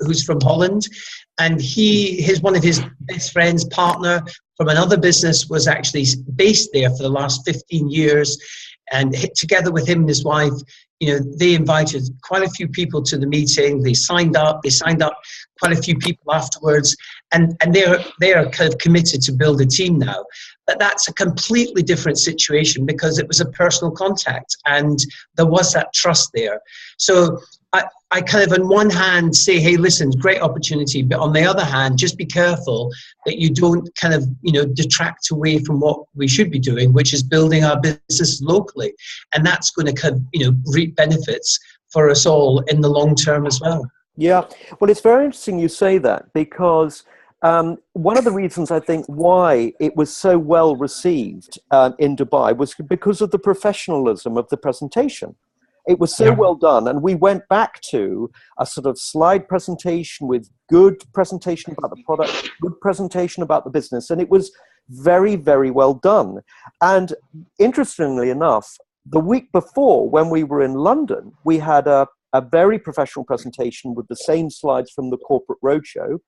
who's from Holland, and one of his best friends, partner from another business, was actually based there for the last 15 years. And together with him and his wife, they invited quite a few people to the meeting. They signed up quite a few people afterwards, and they're kind of committed to build a team now. But that's a completely different situation because it was a personal contact and there was that trust there. So I kind of on one hand say, hey, listen, great opportunity, but on the other hand, just be careful that you don't kind of, detract away from what we should be doing, which is building our business locally. And that's going to kind of, reap benefits for us all in the long term as well. Yeah, well, it's very interesting you say that because one of the reasons I think why it was so well received in Dubai was because of the professionalism of the presentation. It was so well done, and we went back to a sort of slide presentation with good presentation about the product, good presentation about the business, and it was very, very well done. And interestingly enough, the week before, when we were in London, we had a very professional presentation with the same slides from the corporate roadshow,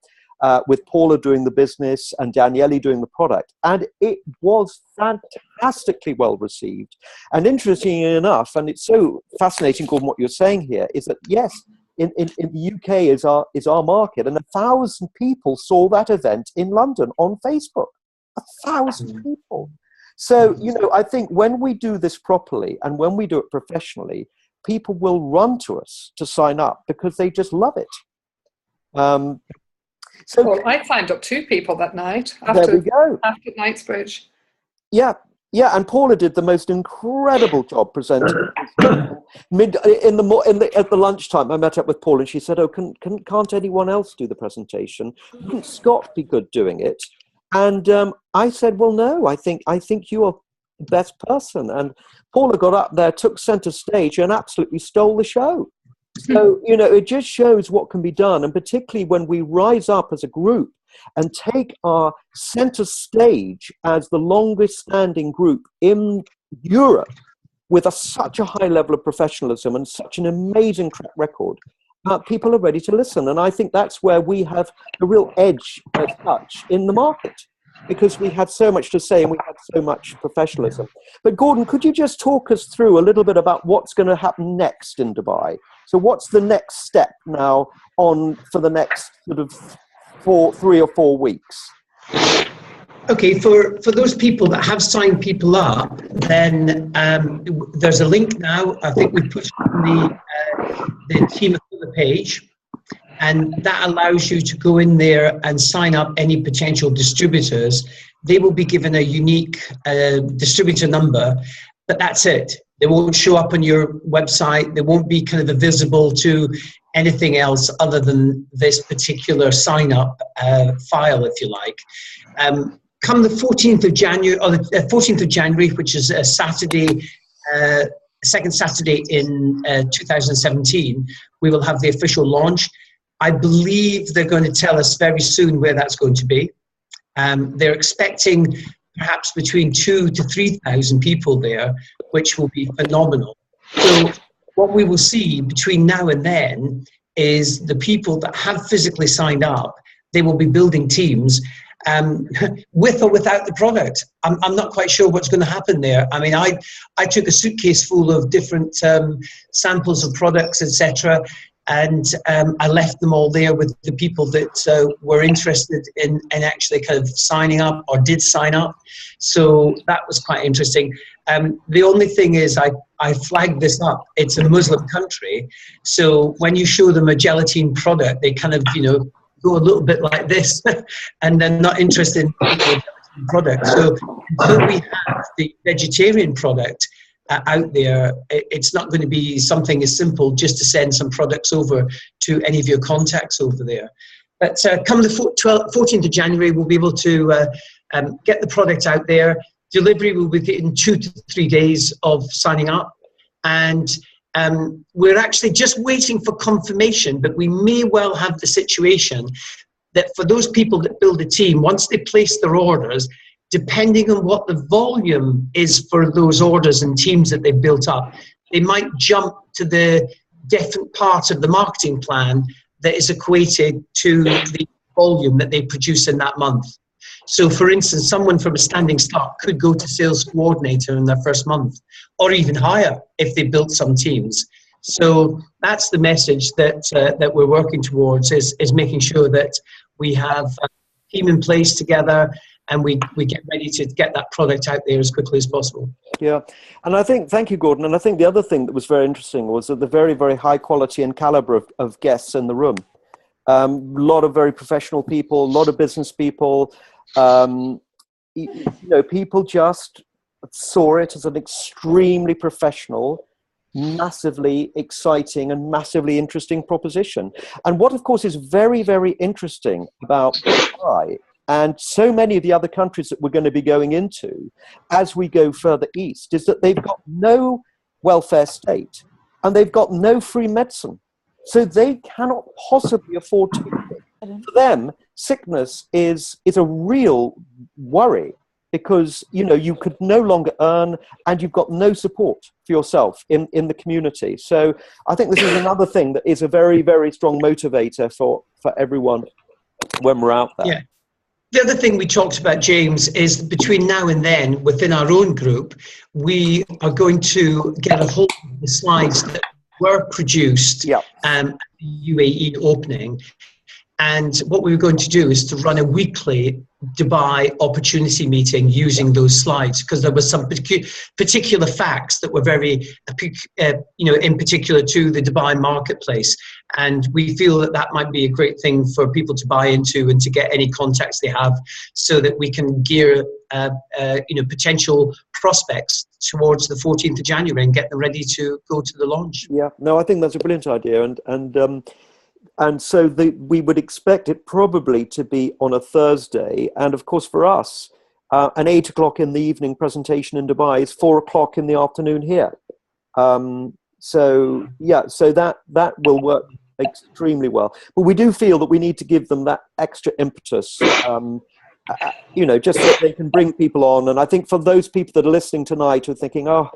with Paula doing the business and Daniele doing the product. And it was fantastically well received. And interestingly enough, and it's so fascinating, Gordon, what you're saying here, is that yes, in the UK is our market, and 1,000 people saw that event in London on Facebook. 1,000 people. So, I think when we do this properly and when we do it professionally, people will run to us to sign up because they just love it. Well, I signed up 2 people that night after Knightsbridge. Yeah, and Paula did the most incredible job presenting. At the lunchtime, I met up with Paula and she said, "Oh, can't anyone else do the presentation? Couldn't Scott be good doing it?" And I said, "Well, no, I think you are the best person." And Paula got up there, took center stage, and absolutely stole the show. So, it just shows what can be done. And particularly when we rise up as a group and take our center stage as the longest standing group in Europe with such a high level of professionalism and such an amazing track record, people are ready to listen. And I think that's where we have a real edge as such in the market, because we have so much to say and we have so much professionalism. But Gordon, could you just talk us through a little bit about what's going to happen next in Dubai? So what's the next step now for the next sort of 3 or 4 weeks? Okay, for those people that have signed people up, then there's a link now. I think we put on the Team Aquila page, and that allows you to go in there and sign up any potential distributors. They will be given a unique distributor number, but that's it. They won't show up on your website. They won't be kind of visible to anything else other than this particular sign-up file, if you like. Come the 14th of January, or the 14th of January, which is a Saturday, second Saturday in 2017, we will have the official launch. I believe they're going to tell us very soon where that's going to be. They're expecting perhaps between 2,000 to 3,000 people there, which will be phenomenal. So what we will see between now and then is the people that have physically signed up, they will be building teams with or without the product. I'm not quite sure what's going to happen there. I mean, I took a suitcase full of different samples of products, etc., and I left them all there with the people that were interested in actually kind of signing up or did sign up. So that was quite interesting. The only thing is I flagged this up. It's a Muslim country. So when you show them a gelatin product, they kind of, go a little bit like this and they're not interested in the gelatin product. So until we have the vegetarian product out there, it's not going to be something as simple just to send some products over to any of your contacts over there. But come the 14th of January, we'll be able to get the product out there. Delivery will be in 2 to 3 days of signing up. And we're actually just waiting for confirmation, but we may well have the situation that for those people that build a team, once they place their orders, depending on what the volume is for those orders and teams that they've built up, they might jump to the different part of the marketing plan that is equated to the volume that they produce in that month. So, for instance, someone from a standing start could go to sales coordinator in their first month, or even higher if they built some teams. So that's the message that we're working towards, is making sure that we have a team in place together, and we get ready to get that product out there as quickly as possible. Yeah, and I think, thank you, Gordon. And I think the other thing that was very interesting was that the very, very high quality and caliber of guests in the room. A lot of very professional people, a lot of business people. People just saw it as an extremely professional, massively exciting and massively interesting proposition. And what, of course, is very, very interesting about Dubai and so many of the other countries that we're going to be going into as we go further east is that they've got no welfare state and they've got no free medicine. So they cannot possibly afford to. For them, sickness is a real worry, because you could no longer earn and you've got no support for yourself in the community. So I think this is another thing that is a very, very strong motivator for everyone when we're out there. Yeah. The other thing we talked about, James, is between now and then, within our own group, we are going to get a hold of the slides that were produced at the UAE opening. And what we were going to do is to run a weekly Dubai opportunity meeting using those slides, because there were some particular facts that were very, in particular to the Dubai marketplace. And we feel that that might be a great thing for people to buy into and to get any contacts they have, so that we can gear, potential prospects towards the 14th of January and get them ready to go to the launch. Yeah, no, I think that's a brilliant idea. And so we would expect it probably to be on a Thursday. And of course, for us, an 8 o'clock in the evening presentation in Dubai is 4 o'clock in the afternoon here. So that will work extremely well. But we do feel that we need to give them that extra impetus, just so that they can bring people on. And I think for those people that are listening tonight who are thinking, I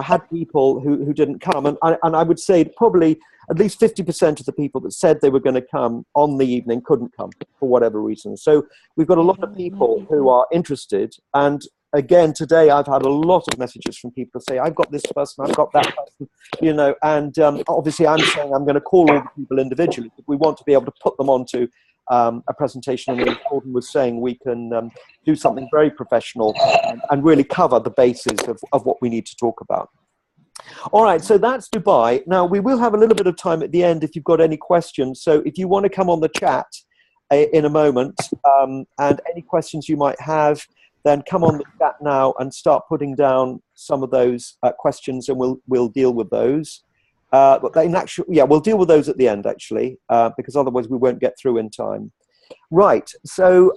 had people who didn't come. And I would say probably at least 50% of the people that said they were going to come on the evening couldn't come for whatever reason. So we've got a lot of people who are interested. And again, today I've had a lot of messages from people who say, I've got this person, I've got that person, and obviously I'm saying I'm going to call all the people individually. If we want to be able to put them onto a presentation, and as Gordon was saying, we can do something very professional and really cover the bases of what we need to talk about. All right, so that's Dubai. Now, we will have a little bit of time at the end if you've got any questions. So if you want to come on the chat in a moment, and any questions you might have, then come on the chat now and start putting down some of those questions, and we'll deal with those. But we'll deal with those at the end, actually, because otherwise we won't get through in time. Right, so...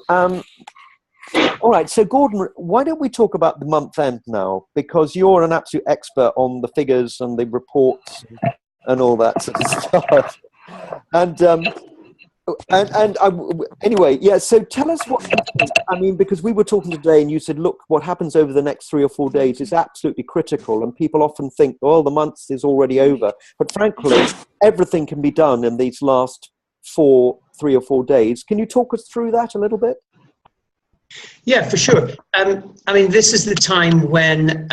all right, so Gordon, why don't we talk about the month end now? Because you're an absolute expert on the figures and the reports and all that sort of stuff. Anyway, yeah, so tell us what you think. I mean, because we were talking today and you said, look, what happens over the next 3 or 4 days is absolutely critical. And people often think, well, the month is already over. But frankly, everything can be done in these last 3 or 4 days. Can you talk us through that a little bit? Yeah, for sure. This is the time when,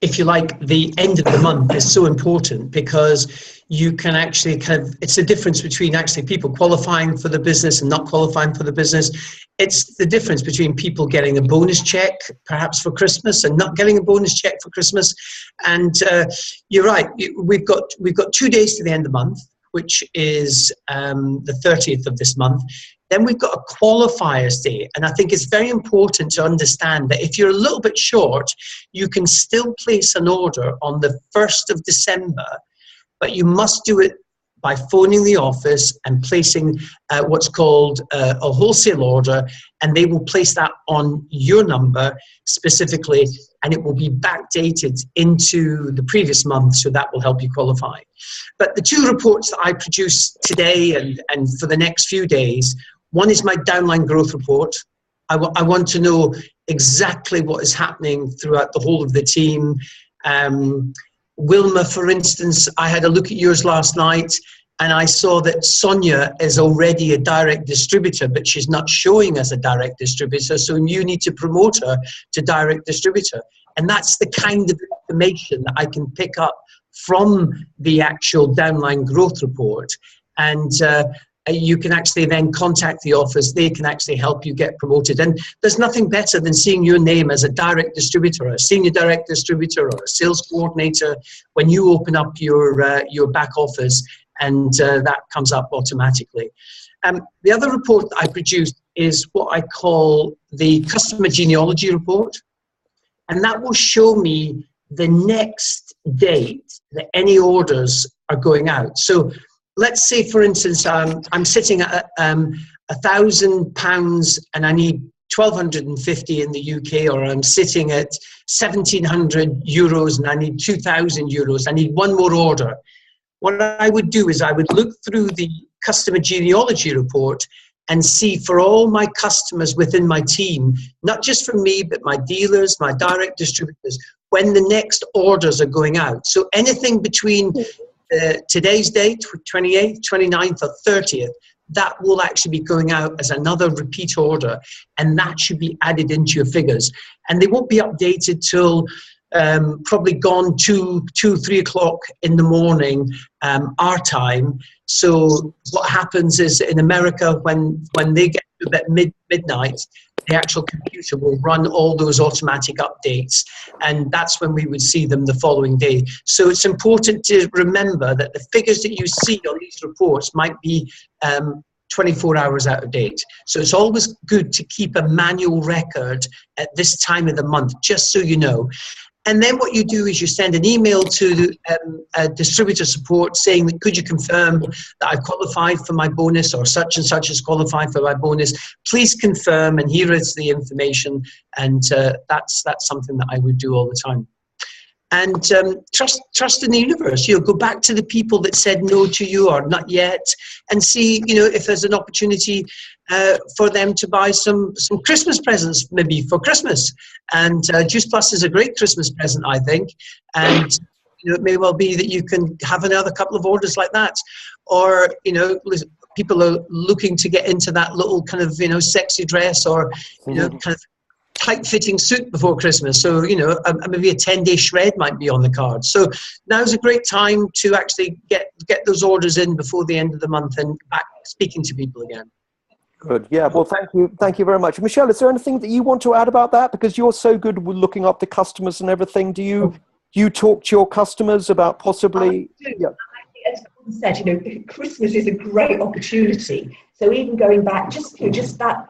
if you like, the end of the month is so important, because you can actually it's the difference between actually people qualifying for the business and not qualifying for the business. It's the difference between people getting a bonus check, perhaps for Christmas, and not getting a bonus check for Christmas. And you're right, we've got 2 days to the end of the month, which is the 30th of this month. Then we've got a qualifiers day. And I think it's very important to understand that if you're a little bit short, you can still place an order on the 1st of December, but you must do it by phoning the office and placing what's called a wholesale order, and they will place that on your number specifically, and it will be backdated into the previous month, so that will help you qualify. But the 2 reports that I produce today and for the next few days, one is my downline growth report. I want to know exactly what is happening throughout the whole of the team. Wilma, for instance, I had a look at yours last night, and I saw that Sonia is already a direct distributor, but she's not showing as a direct distributor, so you need to promote her to direct distributor. And that's the kind of information that I can pick up from the actual downline growth report. And you can actually then contact the office. They can actually help you get promoted. And there's nothing better than seeing your name as a direct distributor, a senior direct distributor, or a sales coordinator when you open up your back office, and that comes up automatically. The other report that I produced is what I call the customer genealogy report. And that will show me the next date that any orders are going out. So let's say, for instance, I'm sitting at £1,000 and I need 1,250 in the UK, or I'm sitting at 1,700 euros and I need 2,000 euros. I need one more order. What I would do is I would look through the customer genealogy report and see for all my customers within my team, not just from me, but my dealers, my direct distributors, when the next orders are going out. So anything between today's date, 28th, 29th, or 30th, that will actually be going out as another repeat order, and that should be added into your figures. And they won't be updated till probably gone 2, 3 o'clock in the morning, our time. So what happens is in America, when they get to about midnight, the actual computer will run all those automatic updates, and that's when we would see them the following day. So it's important to remember that the figures that you see on these reports might be 24 hours out of date. So it's always good to keep a manual record at this time of the month, just so you know. And then what you do is you send an email to distributor support saying that, could you confirm that I've qualified for my bonus, or such and such has qualified for my bonus. Please confirm, and here is the information. And that's something that I would do all the time. And trust in the universe. Go back to the people that said no to you or not yet, and see, if there's an opportunity for them to buy some Christmas presents, maybe for Christmas. And Juice Plus is a great Christmas present, I think. And it may well be that you can have another couple of orders like that, or people are looking to get into that little kind of sexy dress, or kind of tight-fitting suit before Christmas. So, maybe a 10-day shred might be on the card. So now's a great time to actually get those orders in before the end of the month and back speaking to people again. Good. Yeah. Well, thank you very much. Michelle, is there anything that you want to add about that? Because you're so good with looking up the customers and everything. Do you talk to your customers about possibly? Yeah. As Gordon said, Christmas is a great opportunity. So even going back, just that,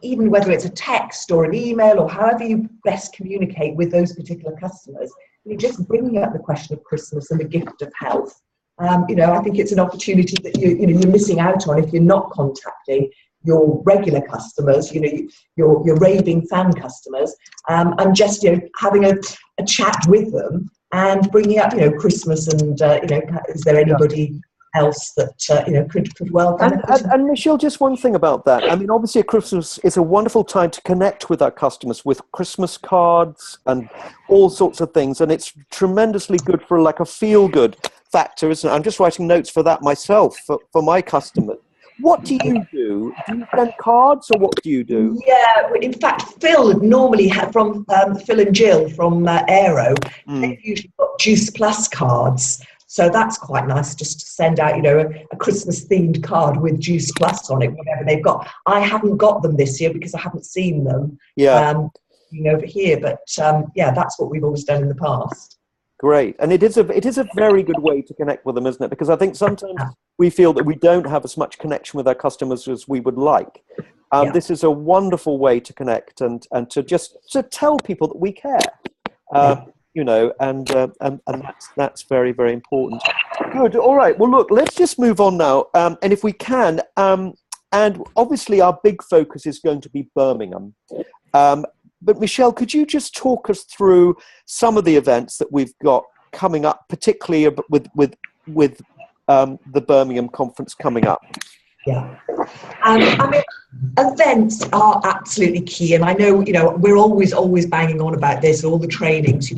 even whether it's a text or an email or however you best communicate with those particular customers, just bringing up the question of Christmas and the gift of health. I think it's an opportunity that you're missing out on if you're not contacting your regular customers, your raving fan customers, and just having a chat with them and bringing up Christmas, and is there anybody else that could welcome. And Michelle, just one thing about that. I mean, obviously, Christmas is a wonderful time to connect with our customers with Christmas cards and all sorts of things, and it's tremendously good for like a feel-good factor, isn't it? I'm just writing notes for that myself for my customers. What do you do? Do you send cards, or what do you do? Yeah, in fact, Phil normally from Phil and Jill from Aero, they've usually got Juice Plus cards. So that's quite nice, just to send out, a Christmas-themed card with Juice Plus on it, whatever they've got. I haven't got them this year because I haven't seen them over here. But that's what we've always done in the past. Great, and it is a very good way to connect with them, isn't it? Because I think sometimes we feel that we don't have as much connection with our customers as we would like. This is a wonderful way to connect and to tell people that we care. And that's very, very important. Good. All right. Well, look, let's just move on now. And if we can, and obviously our big focus is going to be Birmingham. But Michelle, could you just talk us through some of the events that we've got coming up, particularly with the Birmingham conference coming up? Yeah. I mean, events are absolutely key, and I know, you know, we're always banging on about this, all the trainings, you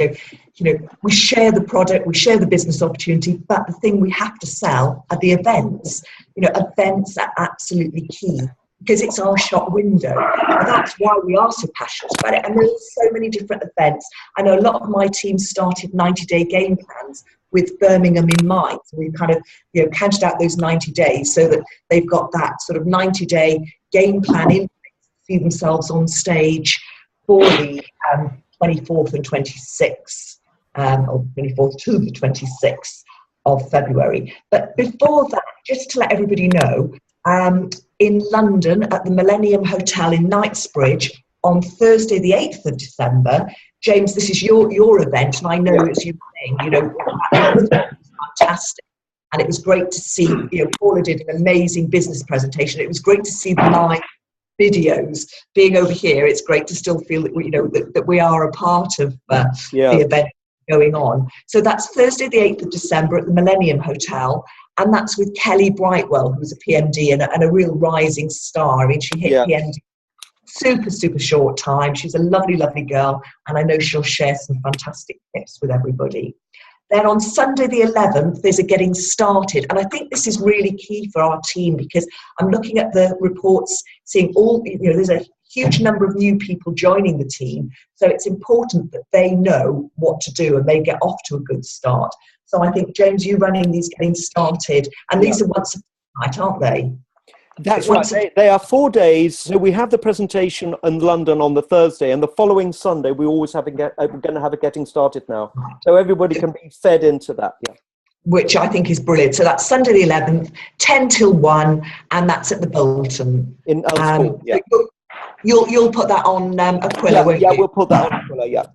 know, we share the product, we share the business opportunity, but the thing we have to sell are the events. You know, events are absolutely key because it's our shop window. And that's why we are so passionate about it. And there's so many different events. I know a lot of my team started 90-day game plans with Birmingham in mind. So we kind of, you know, counted out those 90 days so that they've got that sort of 90-day game plan in place to see themselves on stage for the 24th and 26th, or 24th to the 26th of February. But before that, just to let everybody know, in London at the Millennium Hotel in Knightsbridge on Thursday the 8th of December, James, this is your event, and I know it's your thing, you know, it was fantastic. And it was great to see, you know, Paula did an amazing business presentation. It was great to see the live videos being over here. It's great to still feel that we, you know, that we are a part of the event going on. So that's Thursday the 8th of December at the Millennium Hotel, and that's with Kelly Brightwell, who's a PMD and a real rising star. I mean, she hit PMD super short time. She's a lovely girl, and I know she'll share some fantastic tips with everybody. Then on Sunday the 11th, there's a getting started. And I think this is really key for our team because I'm looking at the reports, seeing all, you know, there's a huge number of new people joining the team. So it's important that they know what to do and they get off to a good start. So I think, James, you running these getting started, and these are once a night, aren't they? That's right. They are 4 days. So we have the presentation in London on the Thursday, and the following Sunday we always we're going to have a getting started now, so everybody can be fed into that. Which I think is brilliant. So that's Sunday the 11th, 10 till 1, and that's at the Bolton. In you'll put that on Aquila, won't you? Yeah, we'll put that on Aquila. Yeah.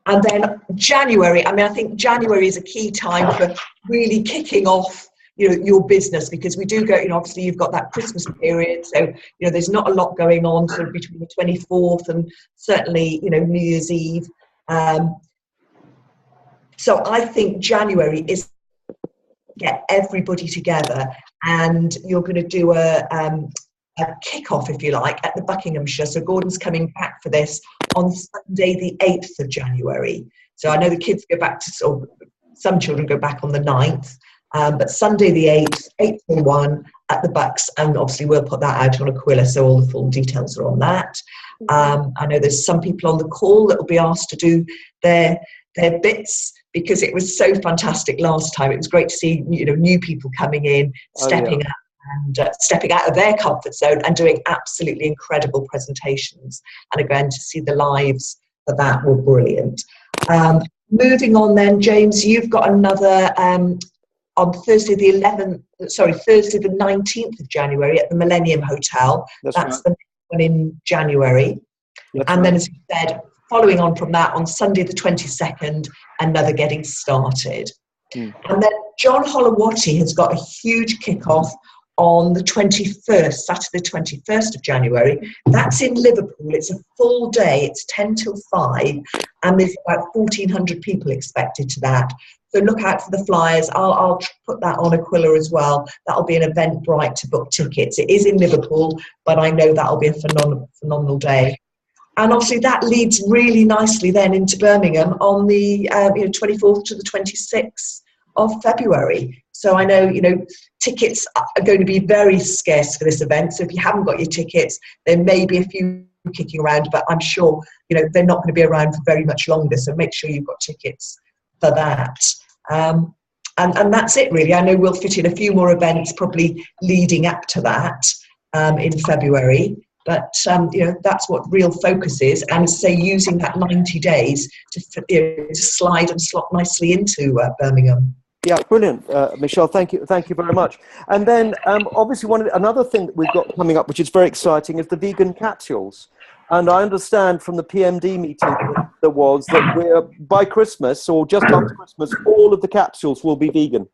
And then January. I mean, I think January is a key time for really kicking off, you know, your business, because we do go, you know, obviously you've got that Christmas period, so, you know, there's not a lot going on sort of between the 24th and certainly, you know, New Year's Eve. So I think January is get everybody together, and you're going to do a kick-off, if you like, at the Buckinghamshire. So Gordon's coming back for this on Sunday the 8th of January. So I know the kids go back to, or some children go back on the 9th. But Sunday the 8th, 8 till 1 at the Bucks, and obviously we'll put that out on Aquila, so all the full details are on that. I know there's some people on the call that will be asked to do their bits, because it was so fantastic last time. It was great to see, you know, new people coming in, stepping up and stepping out of their comfort zone and doing absolutely incredible presentations. And again, to see the lives for that were brilliant. Moving on then, James, you've got another on Thursday the 19th of January at the Millennium Hotel. That's right. The next one in January. And then, as you said, following on from that, on Sunday the 22nd, another getting started. And then John Holowati has got a huge kick-off on the 21st, Saturday 21st of January. That's in Liverpool. It's a full day. It's 10 till 5, and there's about 1,400 people expected to that. So look out for the flyers. I'll put that on Aquila as well. That'll be an Eventbrite to book tickets. It is in Liverpool, but I know that'll be a phenomenal day. And obviously that leads really nicely then into Birmingham on the 24th to the 26th of February. So I know, you know, tickets are going to be very scarce for this event. So if you haven't got your tickets, there may be a few kicking around, but I'm sure, you know, they're not going to be around for very much longer. So make sure you've got tickets for that. And that's it really. I know we'll fit in a few more events probably leading up to that in February, but you know, that's what real focus is, and say using that 90 days to slide and slot nicely into Birmingham. Yeah, brilliant, Michelle. Thank you very much. And then obviously another thing that we've got coming up, which is very exciting, is the vegan capsules. And I understand from the PMD meeting there was that we're, by Christmas or just after Christmas, all of the capsules will be vegan.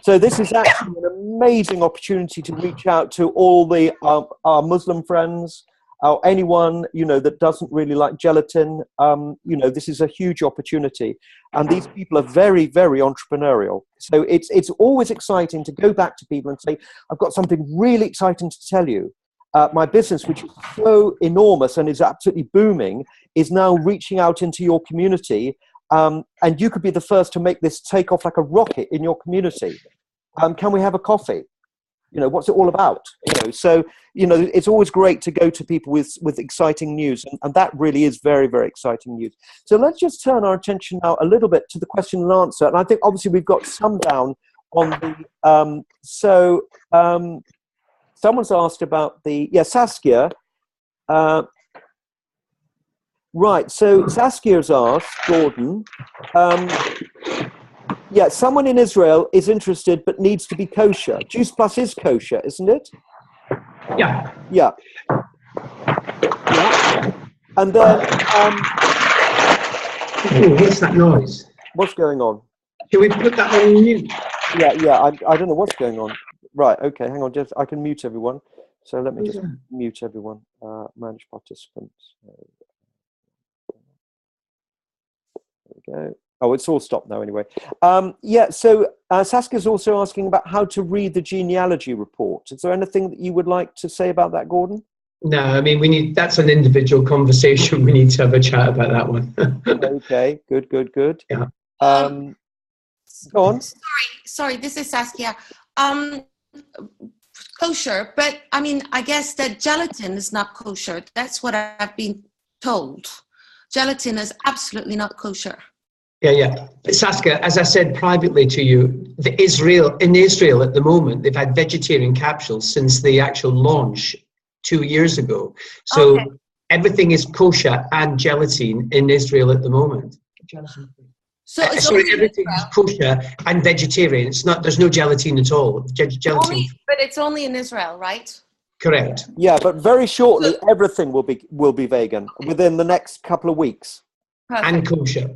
So this is actually an amazing opportunity to reach out to all our Muslim friends, or anyone, that doesn't really like gelatin, this is a huge opportunity. And these people are very, very entrepreneurial. So it's always exciting to go back to people and say, I've got something really exciting to tell you. My business, which is so enormous and is absolutely booming, is now reaching out into your community. And you could be the first to make this take off like a rocket in your community. Can we have a coffee? What's it all about? So it's always great to go to people with exciting news, and that really is very, very exciting news. So let's just turn our attention now a little bit to the question and answer. And I think obviously we've got some down on the someone's asked about Saskia. Right, so Saskia's asked Gordon, someone in Israel is interested but needs to be kosher. Juice Plus is kosher, isn't it? Yeah. Yeah. And then... what's that noise? What's going on? Can we put that on mute? Yeah, I don't know what's going on. Right, okay, hang on, I can mute everyone. So let me just mute everyone. Manage participants. There we go. Oh, it's all stopped now anyway. So Saskia's also asking about how to read the genealogy report. Is there anything that you would like to say about that, Gordon? No, I mean, that's an individual conversation. We need to have a chat about that one. Okay, good. Yeah. Go on. Sorry, this is Saskia. Kosher, but I mean, I guess that gelatin is not kosher. That's what I've been told. Gelatin is absolutely not kosher. Yeah. But Saskia, as I said privately to you, in Israel at the moment, they've had vegetarian capsules since the actual launch 2 years ago. So everything is kosher and gelatin in Israel at the moment. So everything is kosher and vegetarian. There's no gelatin at all. Gelatin. But it's only in Israel, right? Correct. Yeah, but very shortly, everything will be vegan within the next couple of weeks. Perfect. And kosher.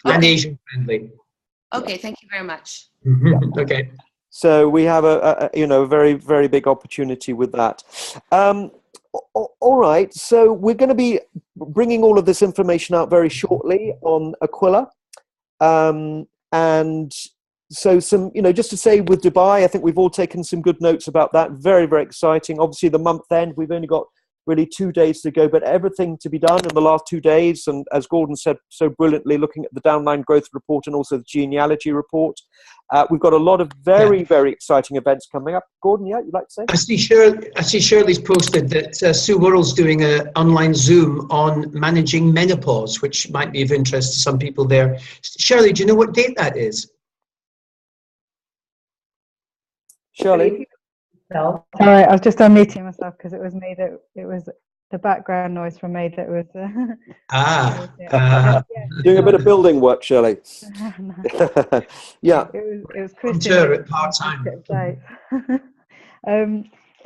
And Asian friendly. Okay, thank you very much. Okay. So we have a very, very big opportunity with that. All right. So we're going to be bringing all of this information out very shortly on Aquila. And so just to say with Dubai, I think we've all taken some good notes about that. Very, very exciting. Obviously the month end, we've only got really 2 days to go, but everything to be done in the last 2 days. And as Gordon said so brilliantly, looking at the downline growth report and also the genealogy report, we've got a lot of very, very exciting events coming up. Gordon, you'd like to say? I see Shirley's posted that Sue Worrell's doing an online Zoom on managing menopause, which might be of interest to some people there. Shirley, do you know what date that is? Shirley? Sorry, I was just unmuting myself because it was the background noise from me that was. Doing a bit of building work, Shirley. Yeah. It was Christian at part time.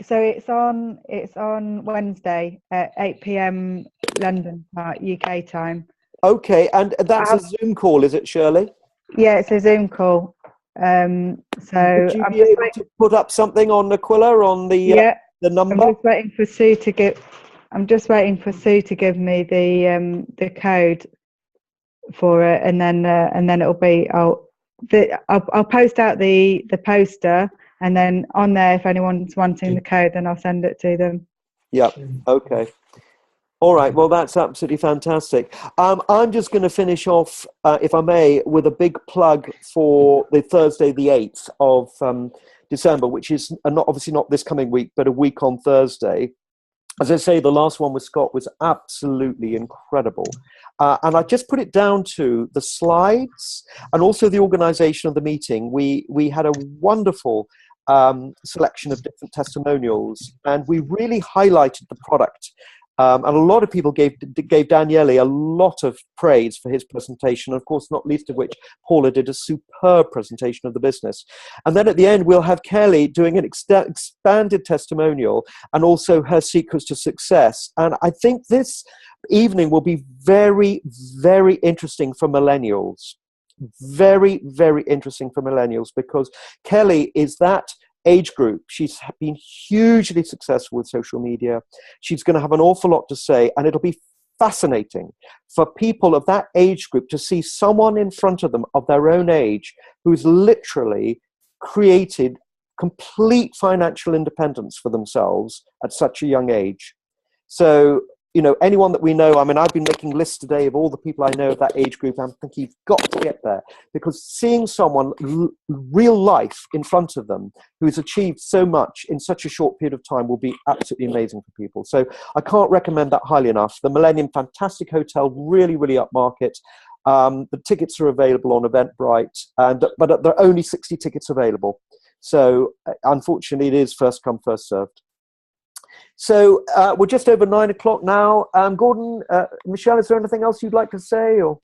So it's on Wednesday at 8 p.m. London UK time. Okay, and that's a Zoom call, is it, Shirley? Yeah, it's a Zoom call. So would you be able to put up something on Aquila on the number? I'm just waiting for Sue to give. I'm just waiting for Sue to give me the code for it, and then it'll be. I'll post out the poster, and then on there, if anyone's wanting the code, then I'll send it to them. Yeah. Okay. All right, well, that's absolutely fantastic. I'm just going to finish off, if I may, with a big plug for the Thursday, the 8th of December, which is obviously not this coming week, but a week on Thursday. As I say, the last one with Scott was absolutely incredible. And I just put it down to the slides and also the organization of the meeting. We had a wonderful selection of different testimonials, and we really highlighted the product. And a lot of people gave Daniele a lot of praise for his presentation, of course, not least of which Paula did a superb presentation of the business. And then at the end, we'll have Kelly doing an expanded testimonial and also her secrets to success. And I think this evening will be very, very interesting for millennials. Very, very interesting for millennials, because Kelly is that age group. She's been hugely successful with social media. She's going to have an awful lot to say, and it'll be fascinating for people of that age group to see someone in front of them of their own age who's literally created complete financial independence for themselves at such a young age. So, you know, anyone that we know, I mean, I've been making lists today of all the people I know of that age group. I'm thinking you've got to get there, because seeing someone real life in front of them who's achieved so much in such a short period of time will be absolutely amazing for people. So I can't recommend that highly enough. The Millennium, fantastic hotel, really, really upmarket. The tickets are available on Eventbrite, but there are only 60 tickets available. So unfortunately, it is first come, first served. So we're just over 9 o'clock now. Gordon, Michelle, is there anything else you'd like to say? Or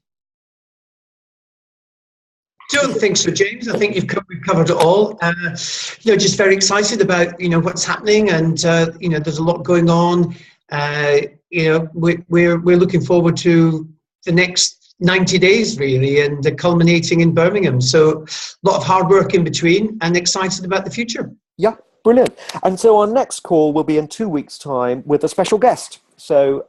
don't think so, James. I think we've covered it all. You know, just very excited about, you know, what's happening, and you know, there's a lot going on. You know, we're looking forward to the next 90 days really, and culminating in Birmingham. So a lot of hard work in between, and excited about the future. Yeah. Brilliant. And so our next call will be in 2 weeks' time with a special guest. So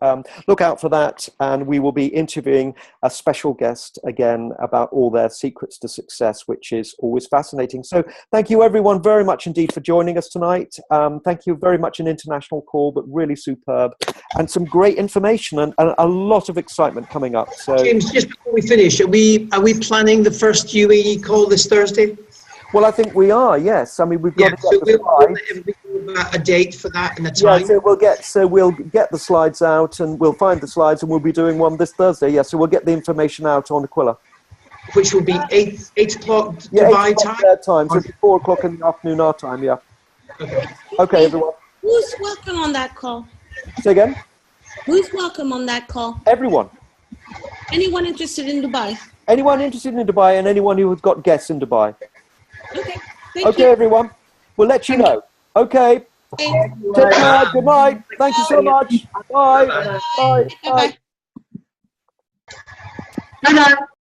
look out for that, and we will be interviewing a special guest again about all their secrets to success, which is always fascinating. So thank you everyone very much indeed for joining us tonight. Thank you very much. An international call, but really superb, and some great information and a lot of excitement coming up. So James, just before we finish, are we planning the first UAE call this Thursday? Well, I think we are, yes. I mean, we've got to get the slides. We'll a date for that and the time. Yeah, so we'll get the slides out, and we'll find the slides, and we'll be doing one this Thursday. Yeah, so we'll get the information out on Aquila. Which will be 8 o'clock yeah, Dubai 8 o'clock time? Their time, so it'll be 4 o'clock in the afternoon our time, yeah. Okay, everyone. Who's welcome on that call? Say again? Who's welcome on that call? Everyone. Anyone interested in Dubai? Anyone interested in Dubai, and anyone who has got guests in Dubai. Okay, thank you. Everyone. We'll let you know. Okay. Take care. Good night. Thank you so much. Bye. Bye. Bye. Bye.